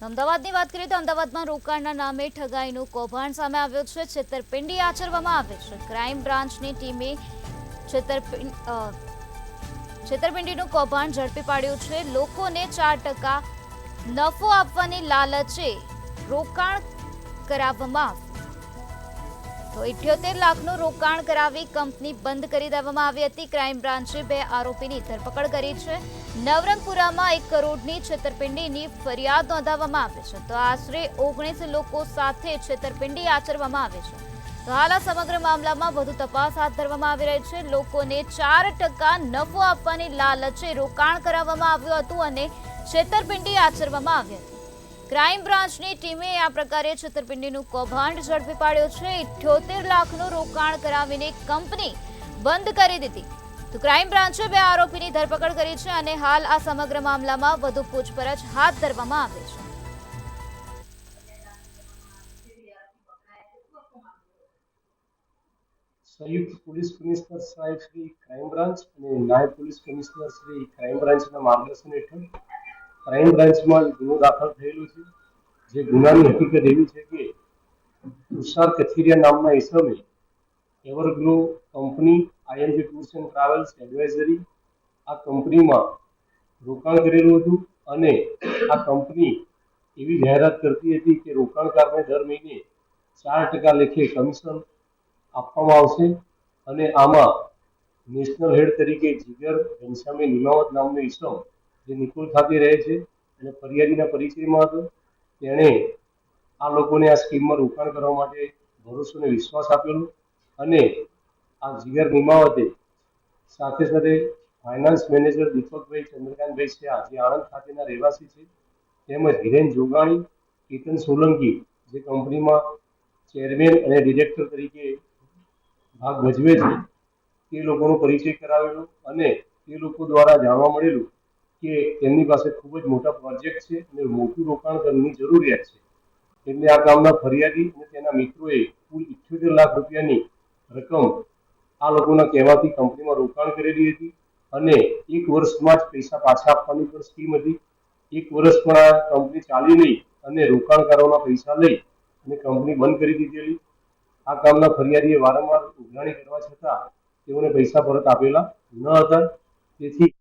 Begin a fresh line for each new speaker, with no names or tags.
અમદાવાદની વાત કરીએ તો અમદાવાદમાં રોકાણના નામે ઠગાઈનું કૌભાંડ સામે આવ્યું છે. છેતરપિંડી આચરવામાં આવે છે. ક્રાઇમ બ્રાન્ચની ટીમે છેતરપિંડીનું કૌભાંડ ઝડપી પાડ્યું છે. લોકોને 4% નફો આપવાની લાલચે રોકાણ કરાવવામાં આવ્યું. તો 78 લાખનું રોકાણ કરાવી કંપની બંધ કરી દેવામાં આવી હતી. ક્રાઇમ બ્રાન્ચે 2 આરોપીની ધરપકડ કરી છે. નવરંગપુરામાં 1 કરોડની છેતરપિંડીની ફરિયાદ નોંધાવવામાં આવી છે. તો આશરે 19 લોકો સાથે છેતરપિંડી આચરવામાં આવે છે. તો હાલ આ સમગ્ર મામલામાં વધુ તપાસ હાથ ધરવામાં આવી રહી છે. લોકોને 4% નફો આપવાની લાલચે રોકાણ કરાવવામાં આવ્યું હતું અને છેતરપિંડી આચરવામાં આવી હતી. ક્રાઇમ બ્રાન્ચની ટીમે આ પ્રકારે છેતરપિંડીનું કૌભાંડ ઝડપી પાડ્યો છે. 78 લાખનું રોકાણ કરાવીને કંપની બંધ કરી દીધી. તો ક્રાઇમ બ્રાન્ચે 2 આરોપીની ધરપકડ કરી છે અને હાલ આ સમગ્ર મામલામાં વધુ પૂછપરછ હાથ ધરવામાં આવે છે.
સંયુક્ત પોલીસ કમિશનર સાહેબ શ્રી ક્રાઇમ બ્રાન્ચ અને નાયબ પોલીસ કમિશનર શ્રી ક્રાઇમ બ્રાન્ચના માર્ગદર્શન હેઠળ ક્રાઇમ બ્રાન્ચમાં ગુનો દાખલ થયેલો છે. જે ગુનાની હકીકત એવી છે કે તુષાર કથિરિયા નામના ઈસમે Everglow company ING tours and travels advisory આ કંપનીમાં રોકાણ કરેલું હતું અને આ કંપની એવી જાહેરાત કરતી હતી કે રોકાણકારને દર મહિને 4% લેખે કમિશન આપવામાં આવશે અને આમાં નેશનલ હેડ તરીકે જીગર ઘનશ્યામી નિમાવત નામનો ઈસમ જે નિકોલ ખાતે રહે છે અને ફરિયાદીના પરિચયમાં હતો. તેણે આ લોકોને આ સ્કીમમાં રોકાણ કરવા માટે ભરોસો અને વિશ્વાસ આપેલો અને આ જીગર નિમાવતે સાથે સાથે ફાઇનાન્સ મેનેજર દીપકભાઈ ચંદ્રકાંતભાઈ શાહ જે આણંદ ખાતેના રહેવાસી છે તેમજ હિરેન જોગાણી, કેતન સોલંકી જે કંપનીમાં ચેરમેન અને ડિરેક્ટર તરીકે ભાગ ભજવે છે તે લોકોનો પરિચય કરાવેલો અને તે લોકો દ્વારા જાણવા મળેલું કે તેમની પાસે ખૂબ જ મોટા પ્રોજેક્ટ છે અને મોટું રોકાણ કરવાની જરૂરિયાત છે. એટલે આ કામના ફરિયાદી અને તેના મિત્રોએ કુલ 78 લાખ રૂપિયાની રકમ આ લોકોના કહેવાથી કંપનીમાં રોકાણ કરેલી હતી અને 1 વર્ષમાં જ પૈસા પાછા આપવાની પણ સ્કીમ હતી. 1 વર્ષ પણ આ કંપની ચાલી નહીં અને રોકાણકારોના પૈસા લઈ અને કંપની બંધ કરી દીધેલી. આ કામના ફરિયાદીએ વારંવાર ઉઘરાણી કરવા છતાં તેઓને પૈસા પરત આપેલા ન હતા. તેથી